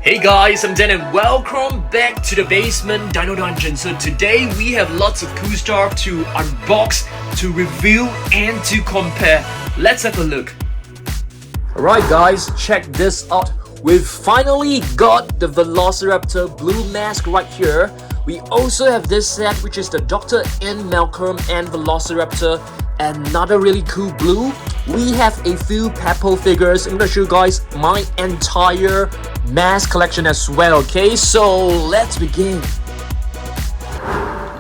Hey guys, I'm Dan and welcome back to the basement Dino Dungeon. So today we have lots of cool stuff to unbox, to review and to compare. Let's have a look. Alright guys, check this out. We've finally got the Velociraptor blue mask right here. We also have this set, which is the Dr. Ian Malcom and Velociraptor. Another really cool blue. We have a few Papo figures. I'm gonna show you guys my entire mask collection as well. Okay, so let's begin.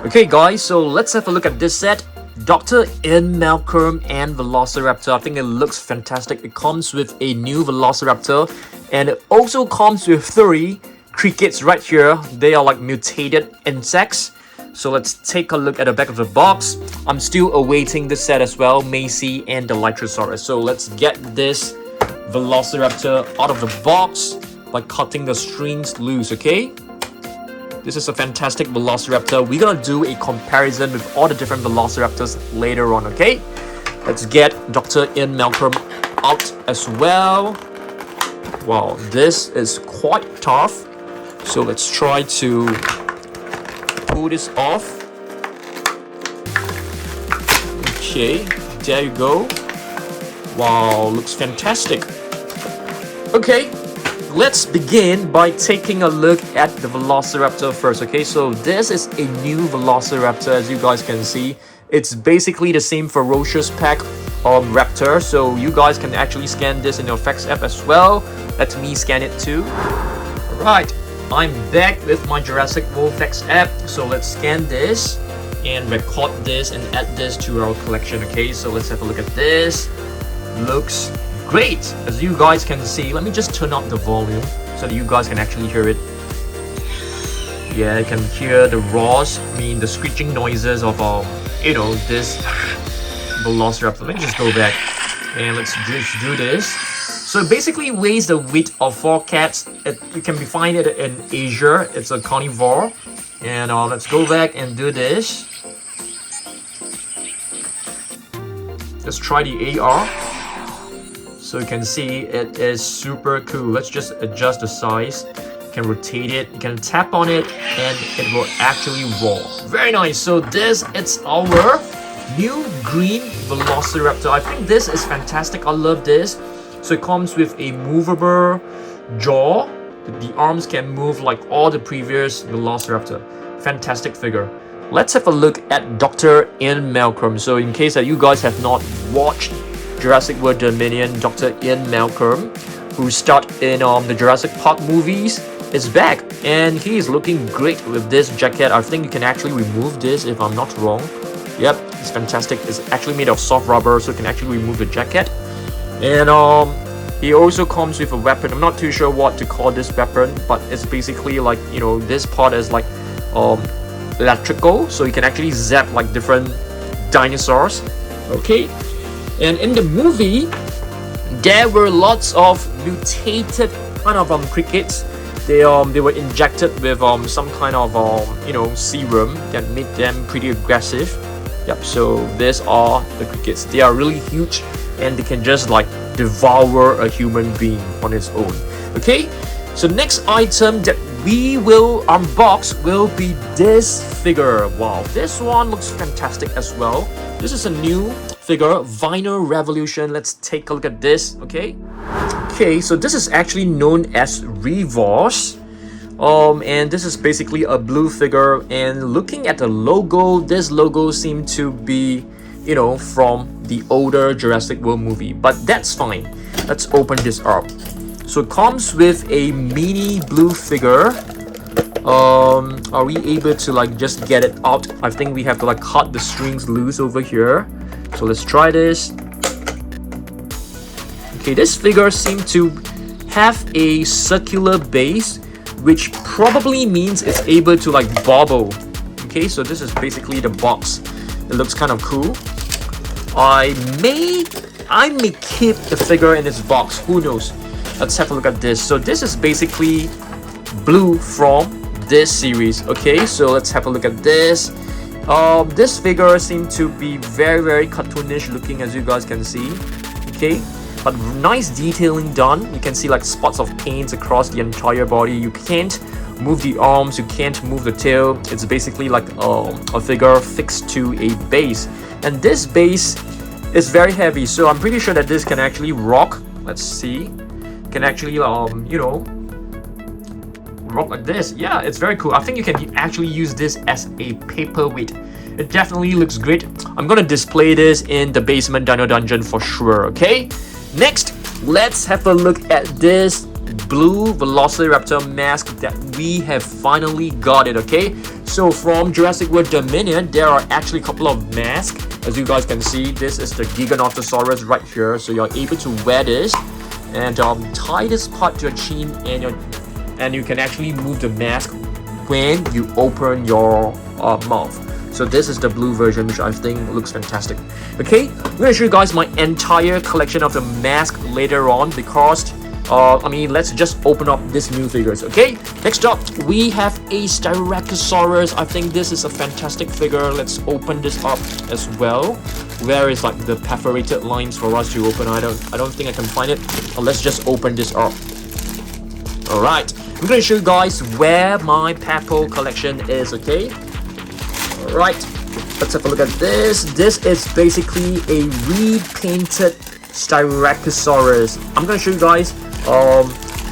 Okay guys, so let's have a look at this set. Dr. Ian Malcom and Velociraptor. I think it looks fantastic. It comes with a new Velociraptor, and it also comes with 3 crickets right here. They are like mutated insects. So let's take a look at the back of the box. I'm still awaiting the set as well, Macy and the Dinosaurs. So let's get this Velociraptor out of the box by cutting the strings loose, okay? This is a fantastic Velociraptor. We're gonna do a comparison with all the different Velociraptors later on, okay? Let's get Dr. Ian Malcom out as well. Wow, this is quite tough. So let's try to pull this off. Okay, there you go. Wow, looks fantastic. Okay, let's begin by taking a look at the Velociraptor first. Okay, so this is a new Velociraptor, as you guys can see. It's basically the same ferocious pack raptor, so you guys can actually scan this in your Facts app as well. Let me scan it too. Alright, I'm back with my Jurassic World Facts app, so let's scan this and record this and add this to our collection. Okay, so let's have a look at this. Looks great, as you guys can see. Let me just turn up the volume so that you guys can actually hear it. Yeah, you can hear the roars, the screeching noises of this Velociraptor. Let me just go back and let's just do this. So it basically weighs the weight of 4 cats. You can find it in Asia. It's a carnivore. And let's go back and do this. Let's try the AR. So you can see it is super cool. Let's just adjust the size. You can rotate it. You can tap on it and it will actually roar. Very nice. So this is our new green Velociraptor. I think this is fantastic. I love this. So it comes with a movable jaw. The arms can move like all the previous Velociraptor. Fantastic figure. Let's have a look at Dr. Ian Malcom. So in case that you guys have not watched Jurassic World Dominion, Dr. Ian Malcom, who starred in the Jurassic Park movies, is back. And he is looking great with this jacket. I think you can actually remove this if I'm not wrong. Yep, it's fantastic. It's actually made of soft rubber, so you can actually remove the jacket. And he also comes with a weapon. I'm not too sure what to call this weapon, but it's basically like, this part is like electrical, so you can actually zap like different dinosaurs. Okay, and in the movie there were lots of mutated kind of crickets. They were injected with some kind of serum that made them pretty aggressive. Yep, so these are the crickets. They are really huge and they can just like devour a human being on its own. Okay, so next item that we will unbox will be this figure. Wow, this one looks fantastic as well. This is a new figure, Vinyl Revolution. Let's take a look at this. Okay, so this is actually known as Reverse. And this is basically a blue figure, and looking at the logo, this logo seemed to be from the older Jurassic World movie, but that's fine. Let's open this up. So it comes with a mini blue figure. Are we able to like just get it out? I think we have to like cut the strings loose over here. So let's try this. Okay, this figure seems to have a circular base, which probably means it's able to like bobble. Okay, so this is basically the box. It looks kind of cool. I may keep the figure in its box, who knows. Let's have a look at this. So this is basically blue from this series. Okay, so let's have a look at this. This figure seems to be very cartoonish looking, as you guys can see. Okay, but nice detailing done. You can see like spots of paint across the entire body. You can't move the arms, you can't move the tail. It's basically like a figure fixed to a base, and this base is very heavy, so I'm pretty sure that this can actually rock. Let's see, can actually you know, rock like this. Yeah, it's very cool. I think you can actually use this as a paperweight. It definitely looks great. I'm gonna display this in the basement dino dungeon for sure. Okay, next let's have a look at this blue Velociraptor mask that we have finally got it. Okay, so from Jurassic World Dominion, there are actually a couple of masks. As you guys can see, this is the Giganotosaurus right here, so you're able to wear this and tie this part to your chin, and you can actually move the mask when you open your mouth. So this is the blue version, which I think looks fantastic. Okay, I'm gonna show you guys my entire collection of the mask later on, because I mean, let's just open up these new figures. Okay, next up we have a Styracosaurus. I think this is a fantastic figure. Let's open this up as well. Where is like the perforated lines for us to open? I don't think I can find it. Let's just open this up. All right, I'm gonna show you guys where my Papo collection is. Okay, all right, let's have a look at this. This is basically a repainted Styracosaurus. I'm gonna show you guys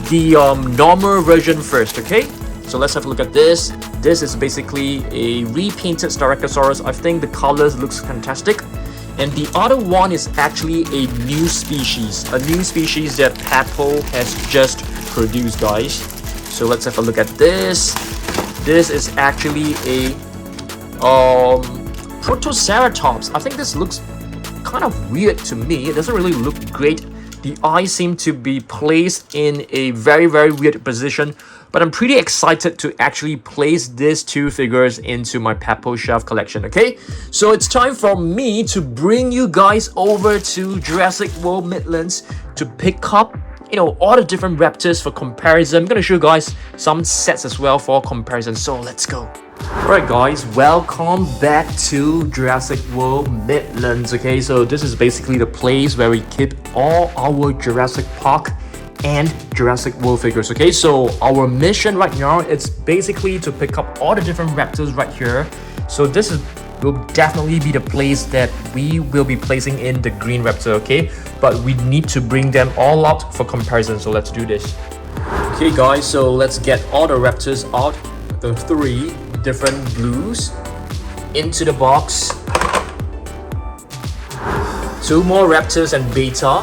the normal version first. Okay, so let's have a look at this. This is basically a repainted Styracosaurus. I think the colors looks fantastic, and the other one is actually a new species that Papo has just produced, guys. So let's have a look at this. This is actually a Protoceratops. I think this looks kind of weird to me. It doesn't really look great. The eyes seem to be placed in a very weird position, but I'm pretty excited to actually place these two figures into my Papo shelf collection. Okay, so it's time for me to bring you guys over to Jurassic World Midlands to pick up, you know, all the different raptors for comparison. I'm gonna show you guys some sets as well for comparison, so let's go. Alright guys, welcome back to Jurassic World Midlands. Okay, so this is basically the place where we keep all our Jurassic Park and Jurassic World figures. Okay, so our mission right now is basically to pick up all the different raptors right here. So this will definitely be the place that we will be placing in the green raptor. Okay, but we need to bring them all out for comparison, so let's do this. Okay guys, so let's get all the raptors out, the three different blues, into the box. Two more raptors and beta.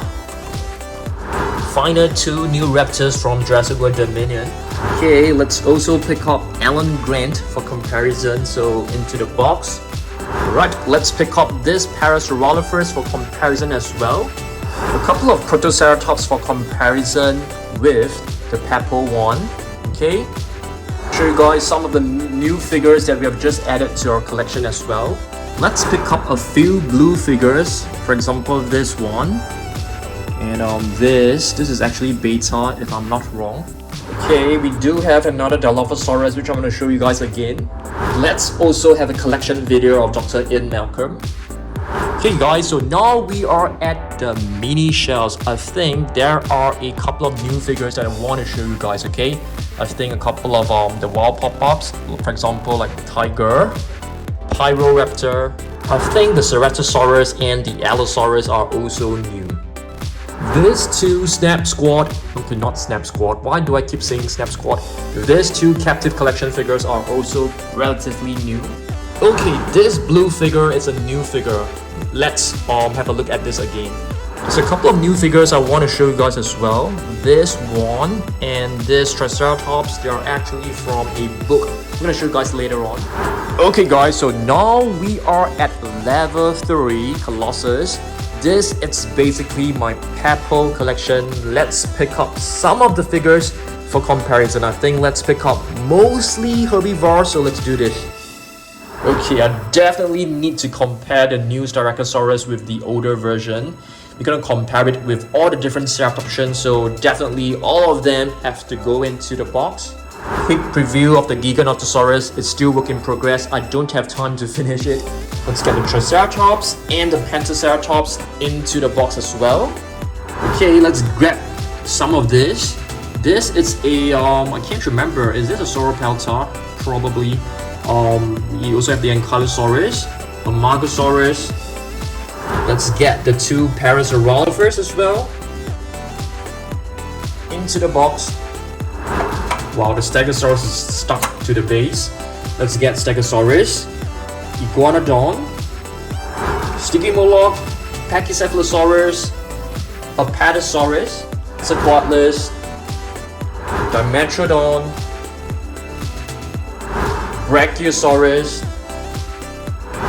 Final two new raptors from Jurassic World Dominion. Okay, let's also pick up Alan Grant for comparison, so into the box. Alright, let's pick up this Parasaurolophus for comparison as well. A couple of Protoceratops for comparison with the Papo one. Okay, show you guys some of the new figures that we have just added to our collection as well. Let's pick up a few blue figures, for example this one, and this is actually beta if I'm not wrong. Okay, we do have another Dilophosaurus, which I'm going to show you guys again. Let's also have a collection video of Dr. Ian Malcom. Okay guys, so now we are at the mini shells. I think there are a couple of new figures that I want to show you guys. Okay, I think a couple of the wild pop-ups, for example like Tiger, Pyroraptor. I think the Ceratosaurus and the Allosaurus are also new. These two Snap Squad, okay, not Snap Squad, why do I keep saying Snap Squad? These two captive collection figures are also relatively new. Okay, this blue figure is a new figure. Let's have a look at this again. There's a couple of new figures I want to show you guys as well. This one and this Triceratops, they are actually from a book. I'm going to show you guys later on. Okay guys, so now we are at level 3 Colossus. This is basically my Papo collection. Let's pick up some of the figures for comparison. I think let's pick up mostly herbivores, so let's do this. Okay, I definitely need to compare the new Styracosaurus with the older version. We're gonna compare it with all the different setup options, so definitely all of them have to go into the box. Quick preview of the Giganotosaurus. It's still work in progress. I don't have time to finish it. Let's get the Triceratops and the Pentaceratops into the box as well. Okay, let's grab some of this. This is a I can't remember. Is this a sauropelta? Probably. We also have the Ankylosaurus, a Margosaurus. Let's get the two Parasaurolophers as well into the box. Wow, the Stegosaurus is stuck to the base. Let's get Stegosaurus, Iguanodon, Stygimoloch, Pachycephalosaurus, Apatosaurus, Sequoiatus, Dimetrodon, Brachiosaurus,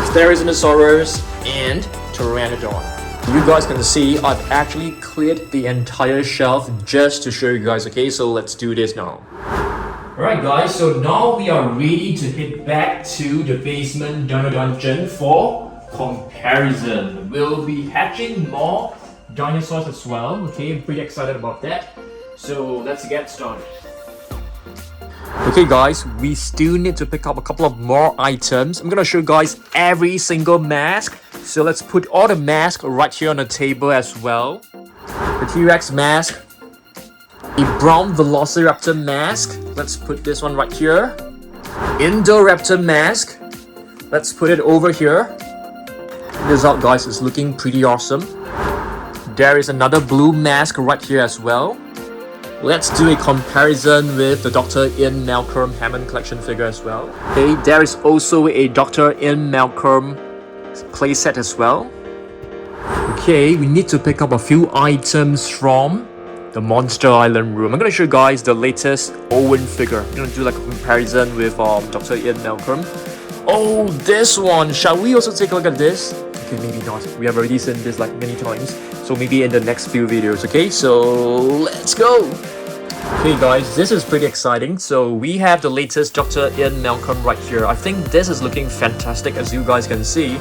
Therizinosaurus, and Pteranodon. You guys can see I've actually cleared the entire shelf just to show you guys, okay? So let's do this now. Alright guys, so now we are ready to head back to the basement Dino Dungeon for comparison. We'll be hatching more dinosaurs as well, okay? I'm pretty excited about that. So let's get started. Okay guys, we still need to pick up a couple of more items. I'm gonna show you guys every single mask. So let's put all the masks right here on the table as well. The T-Rex mask, a brown Velociraptor mask. Let's put this one right here. Indoraptor mask. Let's put it over here. Check this out guys, it's looking pretty awesome. There is another blue mask right here as well. Let's do a comparison with the Dr. Ian Malcom Hammond collection figure as well. Okay, there is also a Dr. Ian Malcom playset as well. Okay, we need to pick up a few items from the Monster Island room. I'm gonna show you guys the latest Owen figure. I'm gonna do like a comparison with Dr. Ian Malcom. Oh, this one! Shall we also take a look at this? Okay, maybe not. We have already seen this like many times. So maybe in the next few videos, okay? So let's go! Okay guys, this is pretty exciting. So we have the latest Dr. Ian Malcom right here. I think this is looking fantastic as you guys can see.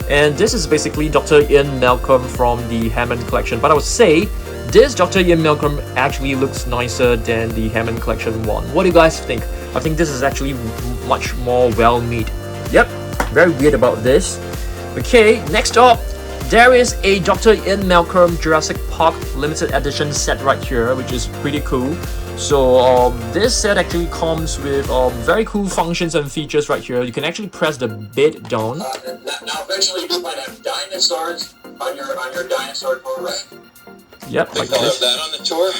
And this is basically Dr. Ian Malcom from the Hammond collection. But I would say this Dr. Ian Malcom actually looks nicer than the Hammond collection one. What do you guys think? I think this is actually much more well made. Yep, very weird about this. Okay, next up, there is a Dr. Ian Malcom Jurassic Park limited edition set right here, which is pretty cool. So this set actually comes with very cool functions and features right here. You can actually press the bed down. Now eventually you might have dinosaurs on your dinosaur tour, right? Yep, like this. That on the tour.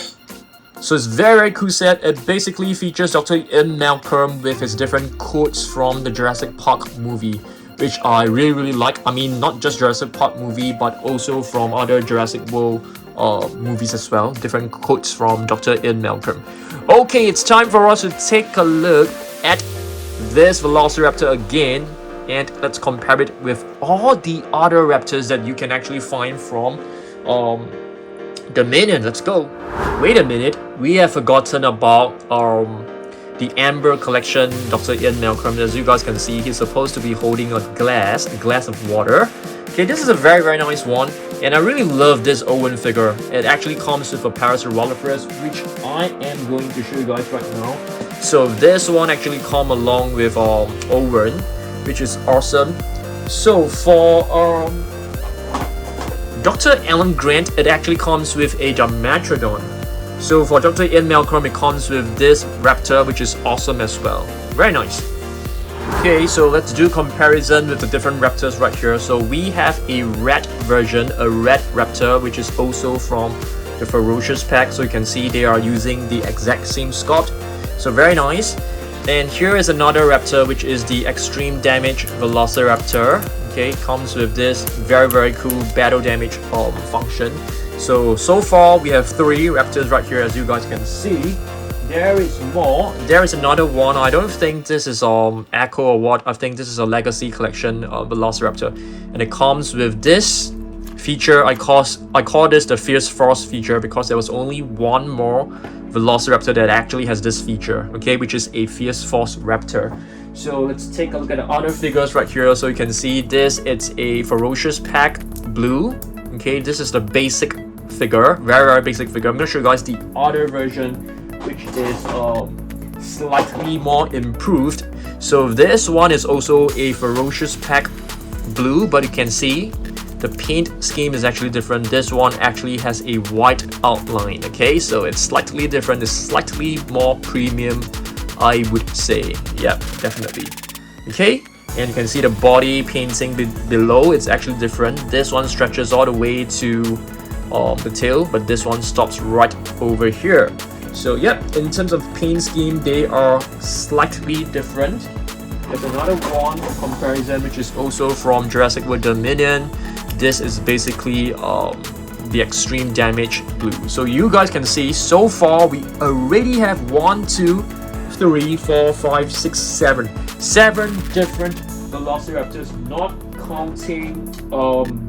So it's very cool set. It basically features Dr. Ian Malcom with his different quotes from the Jurassic Park movie, which I really like. I mean, not just Jurassic Park movie, but also from other Jurassic World movies as well. Different quotes from Dr. Ian Malcom. Okay, it's time for us to take a look at this Velociraptor again, and let's compare it with all the other raptors that you can actually find from Dominion. Let's go. Wait a minute, we have forgotten about the Amber collection Dr. Ian Malcom. As you guys can see, he's supposed to be holding a glass of water. Okay, this is a very nice one, and I really love this Owen figure. It actually comes with a Parasaurolophus, which I am going to show you guys right now. So this one actually comes along with Owen, which is awesome. So for Dr. Alan Grant, it actually comes with a Dimetrodon. So for Dr. Ian Malcom, it comes with this raptor, which is awesome as well. Very nice. Okay, so let's do comparison with the different raptors right here. So we have a red version, a red raptor, which is also from the Ferocious pack. So you can see they are using the exact same sculpt. So very nice. And here is another raptor, which is the Extreme Damage Velociraptor. Okay, comes with this very cool battle damage function. So far we have 3 raptors right here, as you guys can see. There is more. There is another one. I don't think this is Echo or what. I think this is a Legacy collection of Velociraptor, and it comes with this feature. I call this the Fierce Force feature because there was only one more Velociraptor that actually has this feature. Okay, which is a Fierce Force Raptor. So let's take a look at the other figures right here. So you can see this. It's a Ferocious pack blue. Okay, this is the basic figure, very basic figure. I'm gonna show you guys the other version, which is slightly more improved. So this one is also a Ferocious pack blue, but you can see the paint scheme is actually different. This one actually has a white outline, okay? So it's slightly different, it's slightly more premium, I would say. Yep, definitely. Okay, and you can see the body painting below, it's actually different. This one stretches all the way to the tail, but this one stops right over here. So yep, in terms of paint scheme, they are slightly different. There's another one for comparison, which is also from Jurassic World Dominion. This is basically the extreme damage blue. So you guys can see, so far we already have 1, 2, 3, 4, 5, 6, 7. 7 different Velociraptors, not counting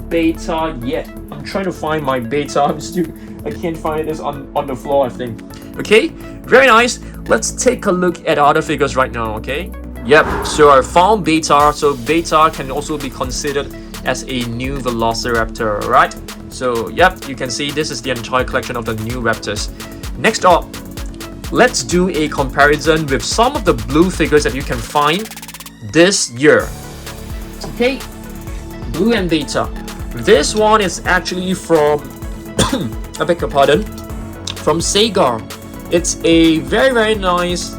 beta yet. I'm trying to find my beta. I can't find it. It's on the floor, I think. Okay, very nice. Let's take a look at other figures right now, okay? Yep, so I found beta. So beta can also be considered as a new Velociraptor, right? So yep, you can see this is the entire collection of the new raptors. Next up, let's do a comparison with some of the blue figures that you can find this year. Okay, blue and beta. This one is actually from I beg your pardon, from Sega. It's a very nice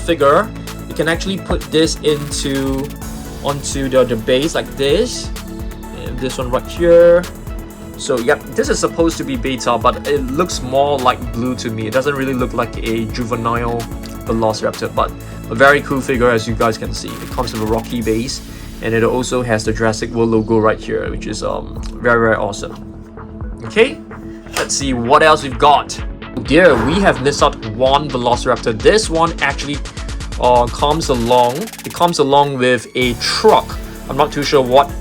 figure. You can actually put this onto the base like this, and this one right here. So yep, this is supposed to be beta, but it looks more like blue to me. It doesn't really look like a juvenile Velociraptor, but a very cool figure, as you guys can see. It comes with a rocky base, and it also has the Jurassic World logo right here, which is very awesome. Okay, let's see what else we've got. Here we have missed out one Velociraptor. This one actually comes along. It comes along with a truck. I'm not too sure what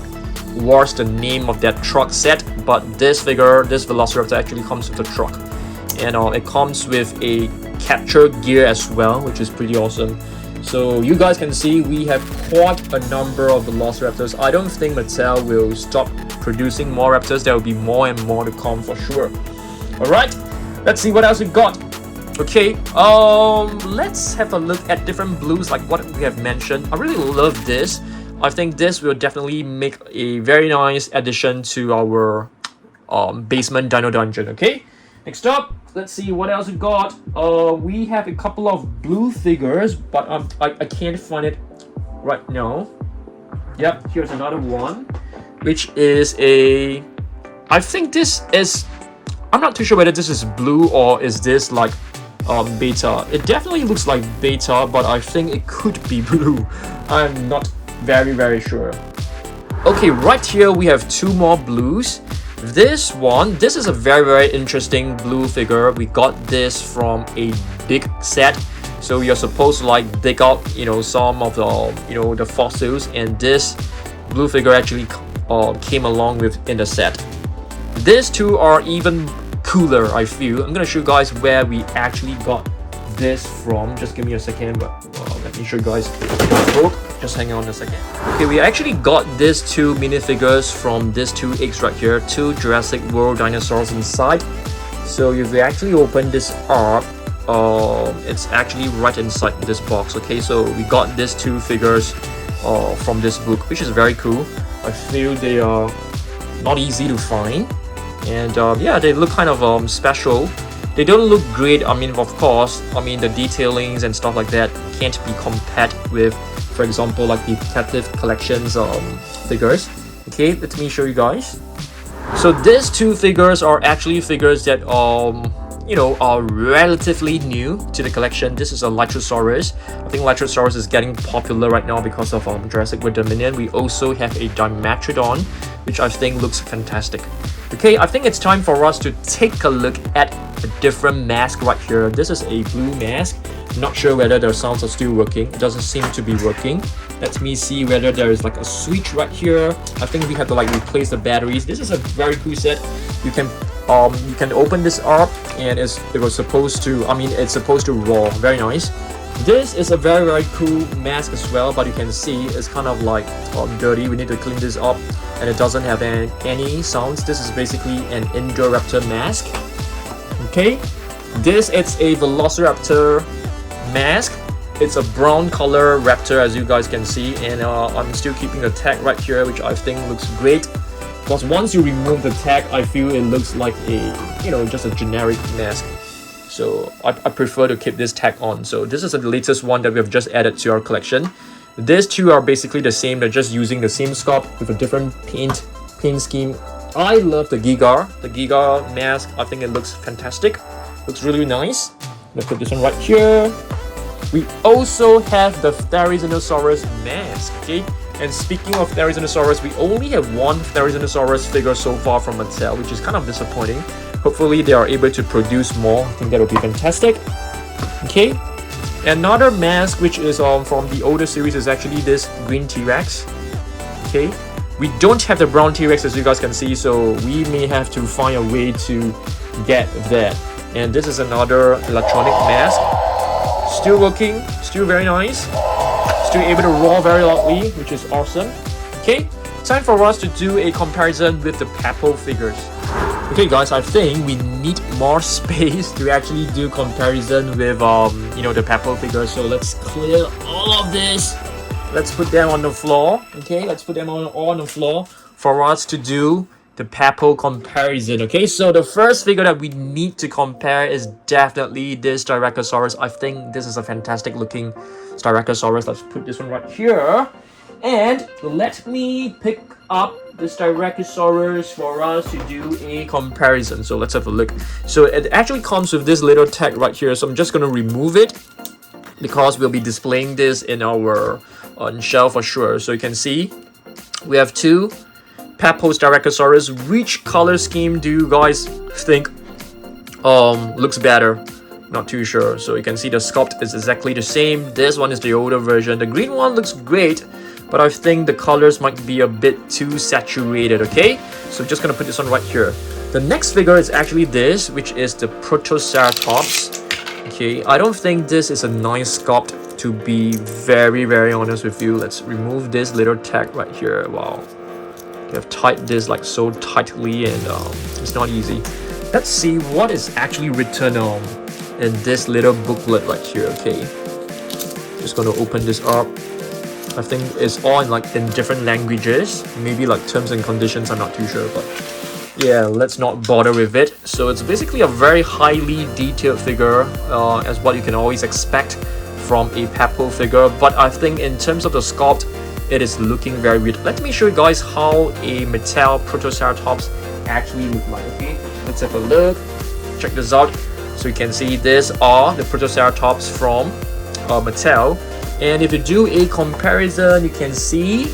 was the name of that truck set, but this figure, this Velociraptor, actually comes with a truck, and it comes with a capture gear as well, which is pretty awesome. So you guys can see we have quite a number of Velociraptors. I don't think Mattel will stop producing more raptors. There will be more and more to come for sure. All right, let's see what else we've got. Okay, let's have a look at different blues like what we have mentioned. I really love this. I think this will definitely make a very nice addition to our basement dino dungeon. Okay, next up, let's see what else we've got. We have a couple of blue figures, but I can't find it right now. Yep, here's another one, which is a, I think this is, I'm not too sure whether this is blue or is this like beta. It definitely looks like beta, but I think it could be blue. I'm not very sure. Okay, right here we have two more blues. This is a very interesting blue figure. We got this from a big set, so you're supposed to like dig out some of the the fossils, and this blue figure actually came along with in the set. These two are even cooler, I feel. I'm gonna show you guys where we actually got this from. Just give me a second, but let me show you guys the book. Just hang on a second. Okay, we actually got these two minifigures from these two eggs right here, two Jurassic World dinosaurs inside. So if we actually open this up, it's actually right inside this box. Okay, so we got these two figures from this book, which is very cool. I feel they are not easy to find, and yeah, they look kind of special. They don't look great. I mean, of course, the detailings and stuff like that can't be compared with, for example, like the Captive Collections figures. Okay, let me show you guys. So these two figures are actually figures that are relatively new to the collection. This is a Litrosaurus. I think Litrosaurus is getting popular right now because of Jurassic World Dominion. We also have a Dimetrodon, which I think looks fantastic. Okay, I think it's time for us to take a look at a different mask right here. This is a blue mask. I'm not sure whether the sounds are still working. It doesn't seem to be working. Let me see whether there is like a switch right here. I think we have to like replace the batteries. This is a very cool set. You can open this up, and it's supposed to roll. Very nice. This is a very cool mask as well, but you can see it's kind of like dirty. We need to clean this up, and it doesn't have any sounds. This is basically an Indoraptor mask. Okay, this is a Velociraptor mask. It's a brown color raptor, as you guys can see, and I'm still keeping the tag right here, which I think looks great. because once you remove the tag, I feel it looks like a, you know, just a generic mask. So I prefer to keep this tag on. So this is the latest one that we have just added to our collection. These two are basically the same. They're just using the same sculpt with a different paint scheme. I love the Giga mask. I think it looks fantastic. Looks really nice. Let's put this one right here. We also have the Therizinosaurus mask. Okay. And speaking of Therizinosaurus, we only have one Therizinosaurus figure so far from Mattel, which is kind of disappointing. Hopefully they are able to produce more. I think that would be fantastic. Okay. Another mask which is from the older series is actually this green T-Rex. Okay. We don't have the brown T-Rex as you guys can see, so we may have to find a way to get that. And this is another electronic mask. Still working, still very nice. Still able to roar very loudly, which is awesome. Okay, time for us to do a comparison with the Papo figures. Okay guys, I think we need more space to actually do comparison with you know, the Papo figures. So let's clear all of this. Let's put them on the floor. Okay, let's put them all on the floor for us to do the Papo comparison. Okay, so the first figure that we need to compare is definitely this Styracosaurus. I think this is a fantastic looking Styracosaurus. Let's put this one right here. And let me pick up the Styracosaurus for us to do a comparison. So let's have a look. So it actually comes with this little tag right here. So I'm just going to remove it because we'll be displaying this in our shelf for sure. So you can see we have two Papo Styracosaurus. Which color scheme do you guys think looks better? Not too sure. So you can see the sculpt is exactly the same. This one is the older version. The green one looks great, but I think the colors might be a bit too saturated. Okay, so I'm just gonna put this one right here. The next figure is actually this, which is the Protoceratops. Okay, I don't think this is a nice sculpt, to be very honest with you. Let's remove this little tag right here. Wow, you have tied this like so tightly, and it's not easy. Let's see what is actually written in this little booklet right here. Okay, just gonna open this up. I think it's all in different languages, maybe like terms and conditions, I'm not too sure, but yeah, let's not bother with it. So it's basically a very highly detailed figure, as what you can always expect from a Papo figure, but I think in terms of the sculpt, it is looking very weird. Let me show you guys how a Mattel Protoceratops actually look like. Okay, let's have a look. Check this out. So you can see these are the Protoceratops from Mattel. And if you do a comparison, you can see,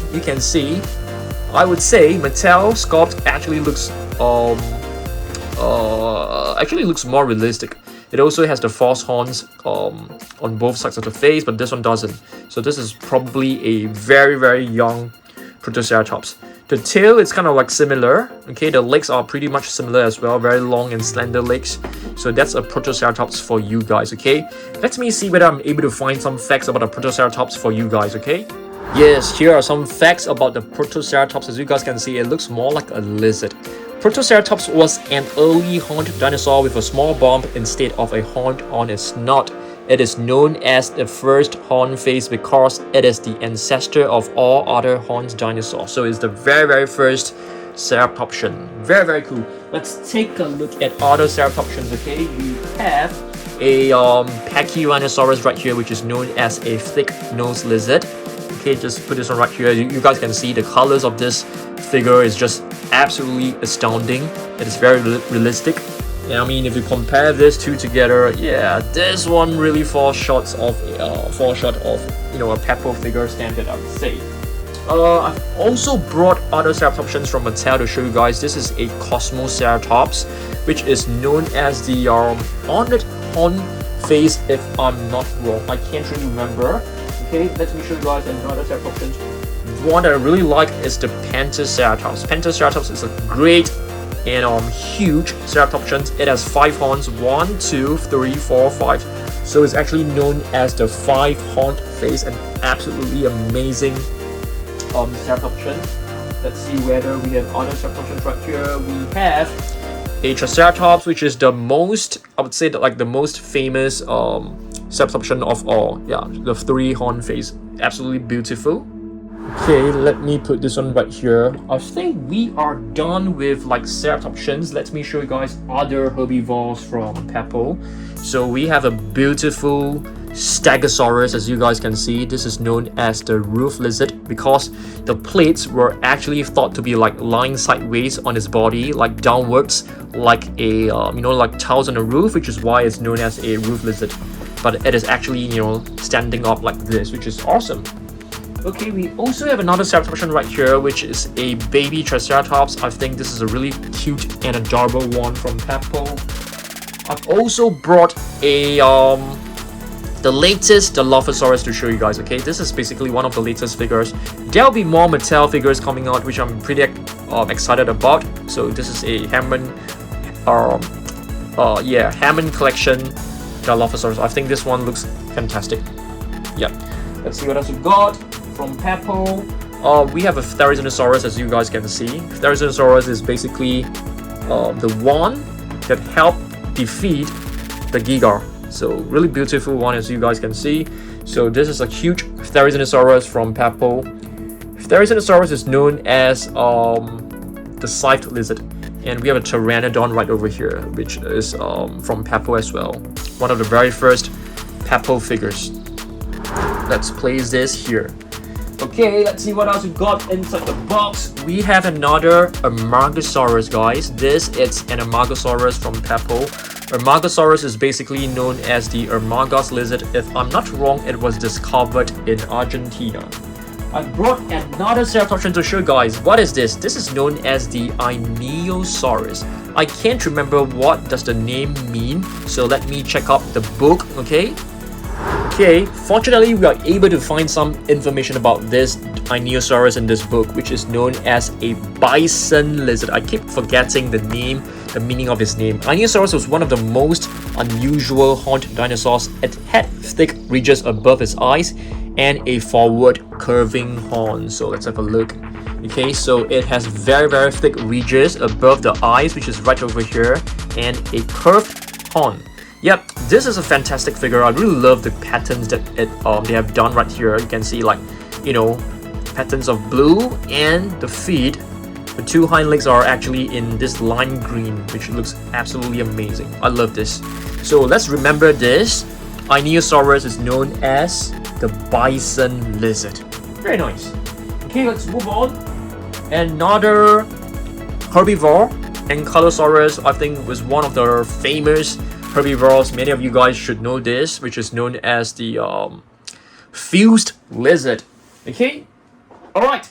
I would say Mattel sculpt actually looks more realistic. It also has the false horns on both sides of the face, but this one doesn't. So this is probably a very young Protoceratops. The tail is kind of like similar. Okay, the legs are pretty much similar as well, very long and slender legs. So that's a Protoceratops for you guys. Okay, let me see whether I'm able to find some facts about the Protoceratops for you guys. Okay, yes, here are some facts about the Protoceratops. As you guys can see, it looks more like a lizard. Protoceratops was an early horned dinosaur with a small bump instead of a horn on its snout. It is known as the first horn face because it is the ancestor of all other horned dinosaurs. So it's the very first ceratopsian. Very cool. Let's take a look at other ceratopsians. Okay, we have a Pachyrhinosaurus right here, which is known as a thick-nosed lizard. Okay, just put this one right here. You guys can see the colors of this figure is just absolutely astounding. It is very realistic. And I mean, if you compare these two together, yeah, this one really falls short of you know, a Papo figure standard, I would say. I've also brought other ceratopsians from Mattel to show you guys. This is a Cosmoceratops, which is known as the honored horn face, if I'm not wrong. I can't really remember. Okay, let me show you guys another ceratopsian. One that I really like is the Pentaceratops. Pentaceratops is a great and huge ceratopsian. It has 5 horns, 1, 2, 3, 4, 5. So it's actually known as the 5-horned face, and absolutely amazing ceratopsian. Let's see whether we have other ceratopsians right here. We have a Triceratops, which is the most, I would say, the most famous ceratopsian of all. Yeah, the 3-horned face, absolutely beautiful. Okay, let me put this one right here. I think we are done with like ceratopsians. Let me show you guys other herbivores from Papo. So we have a beautiful Stegosaurus, as you guys can see. This is known as the roof lizard because the plates were actually thought to be like lying sideways on its body, like downwards, like a like tiles on a roof, which is why it's known as a roof lizard. But it is actually standing up like this, which is awesome. Okay, we also have another ceratopsian right here, which is a baby Triceratops. I think this is a really cute and adorable one from Papo. I've also brought a the latest Dilophosaurus to show you guys. Okay, this is basically one of the latest figures. There'll be more Mattel figures coming out, which I'm pretty excited about. So this is a Hammond Hammond collection Dilophosaurus. I think this one looks fantastic. Yeah, let's see what else we've got from Papo. We have a Therizinosaurus, as you guys can see. Therizinosaurus is basically the one that helped defeat the Giga. So really beautiful one, as you guys can see. So this is a huge Therizinosaurus from Papo. Therizinosaurus is known as the scythed lizard, and we have a Pteranodon right over here, which is from Papo as well. One of the very first Papo figures. Let's place this here. Okay, let's see what else we got inside the box. We have another Amargasaurus, guys. This is an Amargasaurus from Papo. Amargasaurus is basically known as the Amargas lizard. If I'm not wrong, it was discovered in Argentina. I brought another ceratopsian to show you guys. What is this? This is known as the Einiosaurus. I can't remember what does the name mean, so let me check out the book, okay? Okay, fortunately we are able to find some information about this Einiosaurus in this book, which is known as a bison lizard. I keep forgetting the meaning of his name. Einiosaurus was one of the most unusual horned dinosaurs. It had thick ridges above its eyes and a forward curving horn. So let's have a look. Okay, so it has very, very thick ridges above the eyes, which is right over here, and a curved horn. Yep, this is a fantastic figure. I really love the patterns that they have done right here. You can see, like, patterns of blue, and the feet, the two hind legs are actually in this lime green, which looks absolutely amazing. I love this. So let's remember this. Einiosaurus is known as the bison lizard. Very nice. Okay, let's move on. Another herbivore, Ankylosaurus, I think was one of the famous herbivores. Many of you guys should know this, which is known as the fused lizard. Okay, all right.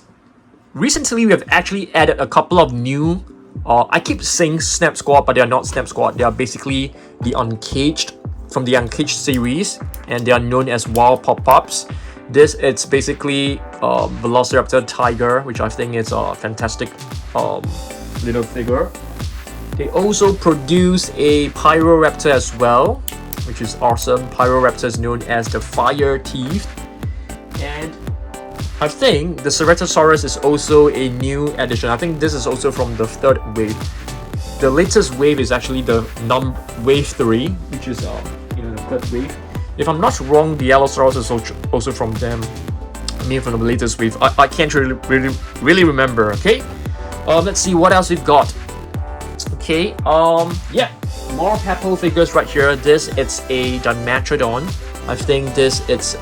Recently, we have actually added a couple of new. I keep saying Snap Squad, but they are not Snap Squad. They are basically the Uncaged from the Uncaged series, and they are known as wild pop-ups. This it's basically Velociraptor Tiger, which I think is a fantastic little figure. They also produce a Pyroraptor as well, which is awesome. Pyroraptor is known as the Fire Teeth. And I think the Ceratosaurus is also a new addition. I think this is also from the third wave. The latest wave is actually the wave 3, which is the third wave. If I'm not wrong, the Allosaurus is also from them. I mean, from the latest wave. I can't really remember. Okay, let's see what else we've got. Okay, yeah, more Papo figures right here. This it's a Dimetrodon. I think this it's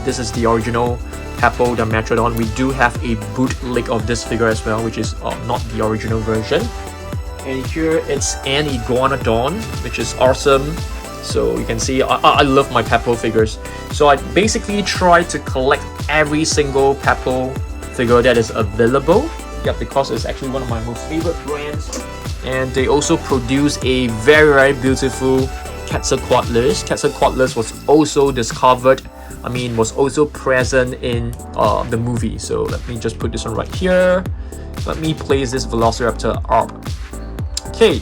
this is the original Papo Dimetrodon. We do have a bootleg of this figure as well, which is not the original version. And here it's an Iguanodon, which is awesome. So you can see I love my Papo figures. So I basically try to collect every single Papo figure that is available. Yeah, because it's actually one of my most favorite brands. And they also produce a very, very beautiful Quetzalcoatlus. Quetzalcoatlus was also discovered, was also present in the movie. So let me just put this one right here. Let me place this Velociraptor up. Okay,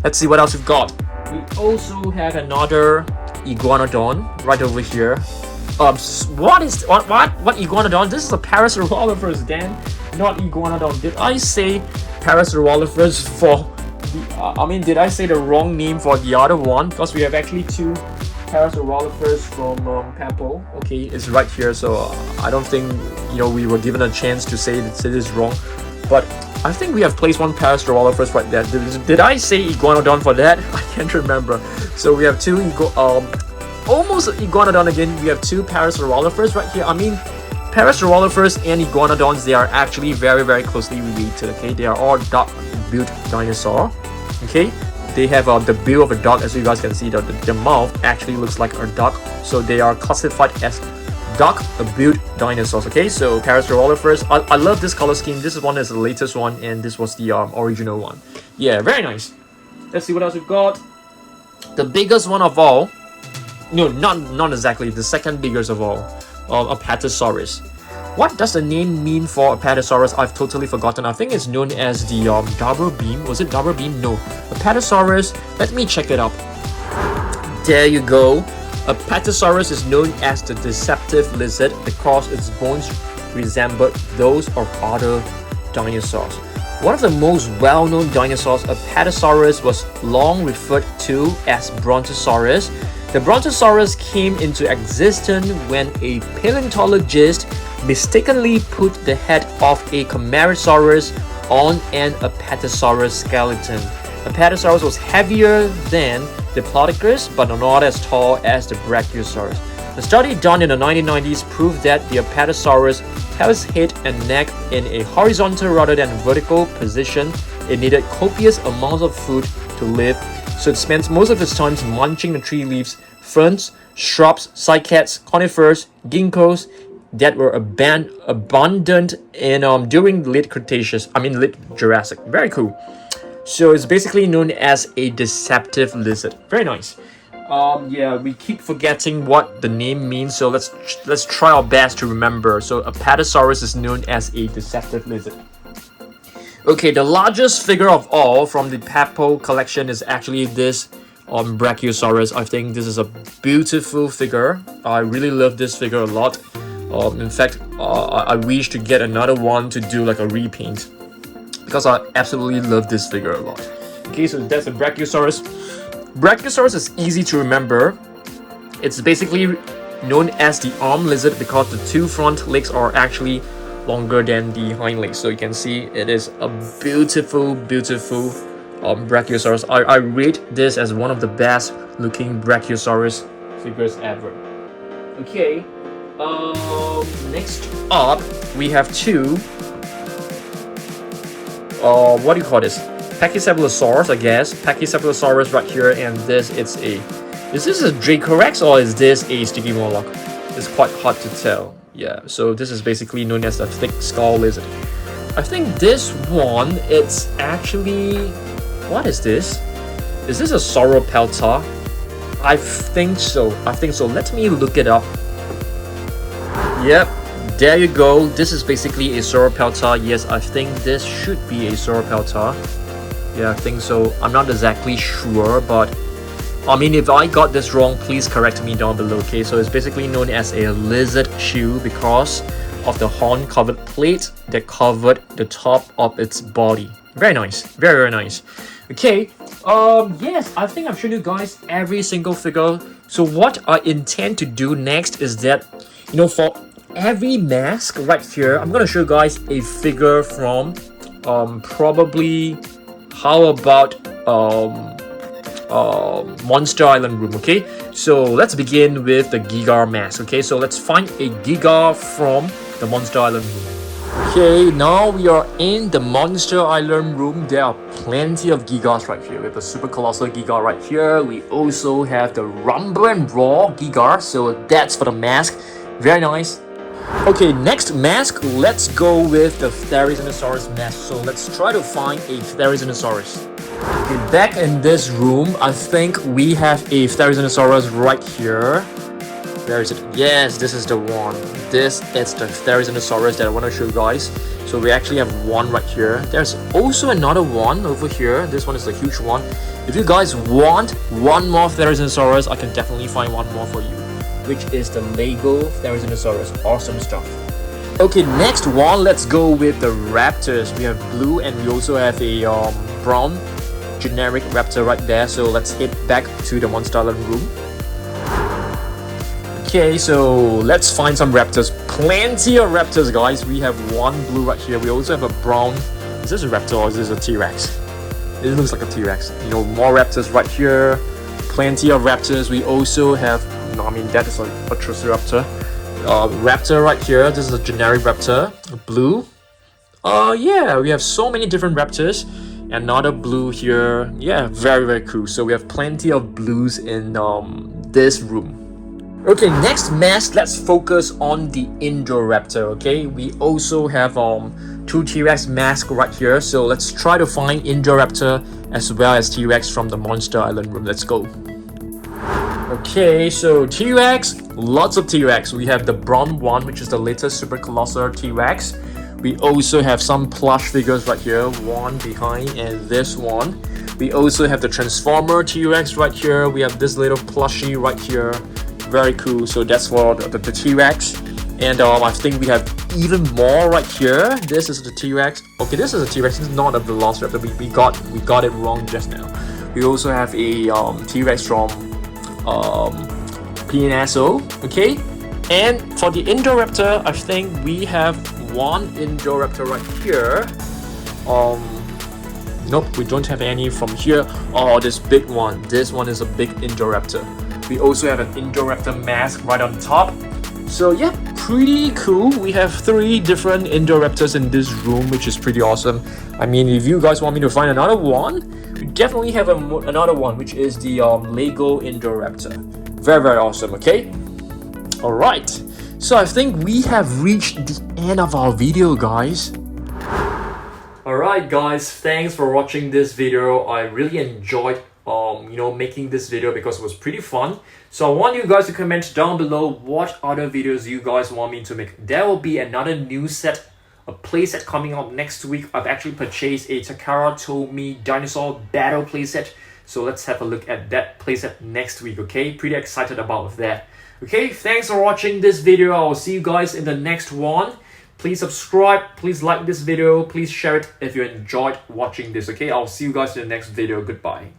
let's see what else we've got. We also have another Iguanodon right over here. What Iguanodon? This is a Parasaurolophus, Dan, not Iguanodon. Did I say Parasaurolophus for the? Did I say the wrong name for the other one? Because we have actually two Parasaurolophus from Papo. Okay, it's right here, so I don't think we were given a chance to say this wrong, but I think we have placed one Parasaurolophus right there. Did I say Iguanodon for that? I can't remember. So we have two almost Iguanodon again. We have two Parasaurolophus right here. I mean, Parasaurolophus and Iguanodons, they are actually very, very closely related. Okay, they are all duck-billed dinosaur. Okay, they have the bill of a duck, as you guys can see. The mouth actually looks like a duck, so they are classified as duck-billed dinosaurs. Okay, so Parasaurolophus. I love this color scheme. This one is the latest one, and this was the original one. Yeah, very nice. Let's see what else we've got. The biggest one of all. No, not exactly. The second biggest of all. Apatosaurus. What does the name mean for Apatosaurus? I've totally forgotten. I think it's known as the double beam. Was it double beam? No. Apatosaurus. Let me check it up. There you go. Apatosaurus is known as the deceptive lizard because its bones resembled those of other dinosaurs. One of the most well-known dinosaurs, Apatosaurus, was long referred to as Brontosaurus. The Brontosaurus came into existence when a paleontologist mistakenly put the head of a Camarasaurus on an Apatosaurus skeleton. Apatosaurus was heavier than Diplodocus, but not as tall as the Brachiosaurus. A study done in the 1990s proved that the Apatosaurus had its head and neck in a horizontal rather than vertical position. It needed copious amounts of food to live, so it spent most of its time munching the tree leaves, ferns, shrubs, cycads, conifers, ginkgos that were abundant in during late Jurassic. Very cool. So it's basically known as a deceptive lizard. Very nice. Yeah, we keep forgetting what the name means, so let's try our best to remember. So Apatosaurus is known as a deceptive lizard. Okay, the largest figure of all from the Papo collection is actually this Brachiosaurus. I think this is a beautiful figure. I really love this figure a lot. In fact, I wish to get another one to do like a repaint because I absolutely love this figure a lot. Okay, so that's the Brachiosaurus. Brachiosaurus is easy to remember. It's basically known as the arm lizard because the two front legs are actually longer than the hind legs. So you can see it is a beautiful Brachiosaurus. I rate this as one of the best looking Brachiosaurus figures ever. Okay, next up we have two what do you call this? Pachycephalosaurus, I guess. Pachycephalosaurus right here, and is this a Dracorex or is this a sticky Moloch? It's quite hard to tell. Yeah, so this is basically known as the thick skull lizard. I think this one, it's actually, what is this? Is this a Sauropelta? I think so. Let me look it up. Yep, there you go. This is basically a Sauropelta. Yes, I think this should be a Sauropelta. Yeah, I think so. I'm not exactly sure, but I mean, if I got this wrong, please correct me down below, okay? So it's basically known as a lizard shoe because of the horn-covered plate that covered the top of its body. Very nice. Very, very nice. Okay, yes, I think I've shown you guys every single figure. So what I intend to do next is that, for every mask right here, I'm gonna show you guys a figure from, probably, how about, Monster Island room. Okay, so let's begin with the Giga mask. Okay, so let's find a Giga from the Monster Island room. Okay, now we are in the Monster Island room. There are plenty of Gigas right here. We have a super colossal Giga right here. We also have the Rumble and Raw Giga, so that's for the mask. Very nice. Okay, next mask, let's go with the Therizinosaurus mask. So let's try to find a Therizinosaurus. Okay, back in this room, I think we have a Therizinosaurus right here. Where is it? Yes, this is the one. This is the Therizinosaurus that I want to show you guys. So we actually have one right here. There's also another one over here. This one is the huge one. If you guys want one more Therizinosaurus, I can definitely find one more for you, which is the Lego Therizinosaurus. Awesome stuff. Okay, next one, let's go with the raptors. We have blue and we also have a brown generic raptor right there. So let's head back to the Monster Island room. Okay, so let's find some raptors. Plenty of raptors, guys. We have one blue right here. We also have a brown. Is this a raptor or is this a T-Rex? It looks like a T-Rex. You know, more raptors right here. Plenty of raptors. We also have, no, I mean, that is a Protoceratops. Raptor right here. This is a generic raptor. Blue. Yeah, we have so many different raptors. Another blue here. Yeah, very, very cool. So we have plenty of blues in this room. Okay, next mask, let's focus on the Indoraptor, okay? We also have two T-Rex masks right here. So let's try to find Indoraptor as well as T-Rex from the Monster Island room. Let's go. Okay, so T-Rex, lots of T-Rex. We have the brown one, which is the latest super colossal T-Rex. We also have some plush figures right here, one behind and this one. We also have the Transformer T-Rex right here. We have this little plushie right here. Very cool. So that's for the T-Rex. And I think we have even more right here. This is the T-Rex. Okay, this is a T-Rex. This is not a Velociraptor. We got it wrong just now. We also have a T-Rex from PNSO. Okay, and for the Indoraptor, I think we have one Indoraptor right here. Nope, we don't have any from here. Oh, this big one. This one is a big Indoraptor. We also have an Indoraptor mask right on top. So yeah, pretty cool. We have 3 different Indoraptors in this room, which is pretty awesome. I mean, if you guys want me to find another one, we definitely have another one, which is the Lego Indoraptor. Very, very awesome, okay? Alright, so I think we have reached the end of our video, guys. Alright guys, thanks for watching this video. I really enjoyed making this video because it was pretty fun. So I want you guys to comment down below what other videos you guys want me to make. There will be another new set, a playset coming up next week. I've actually purchased a Takara Tomy dinosaur battle playset. So let's have a look at that playset next week, okay? Pretty excited about that. Okay, thanks for watching this video. I will see you guys in the next one. Please subscribe, please like this video, please share it if you enjoyed watching this, okay? I'll see you guys in the next video. Goodbye.